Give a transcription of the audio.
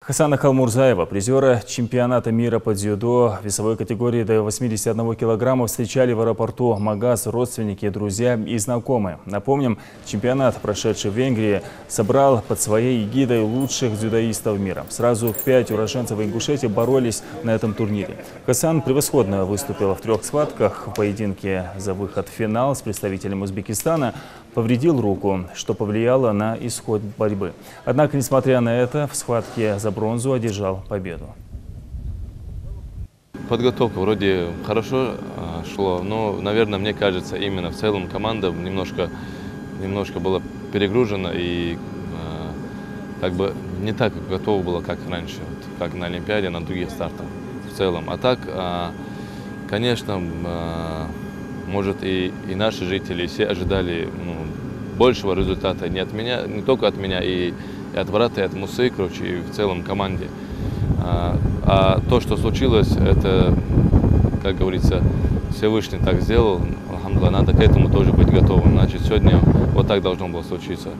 Хасана Халмурзаева, призера чемпионата мира по дзюдо весовой категории до 81 килограмма, встречали в аэропорту Магаз родственники, друзья и знакомые. Напомним, чемпионат, прошедший в Венгрии, собрал под своей эгидой лучших дзюдоистов мира. Сразу 5 уроженцев Ингушетии боролись на этом турнире. Хасан превосходно выступил в 3 схватках. В поединке за выход в финал с представителем Узбекистана повредил руку, что повлияло на исход борьбы. Однако, несмотря на это, в схватке за бронзу одержал победу. Подготовка вроде хорошо шло, но, наверное, мне кажется, именно в целом команда немножко была перегружена и как бы не так готова была, как раньше, вот, как на Олимпиаде, на других стартах в целом. А так, конечно, может и наши жители все ожидали большего результата не от меня, не только от меня, и от Варата, и от Мусы, короче, и в целом команде. А то, что случилось, это, как говорится, Всевышний так сделал. Алхамдулилlah, надо к этому тоже быть готовым. Значит, сегодня вот так должно было случиться.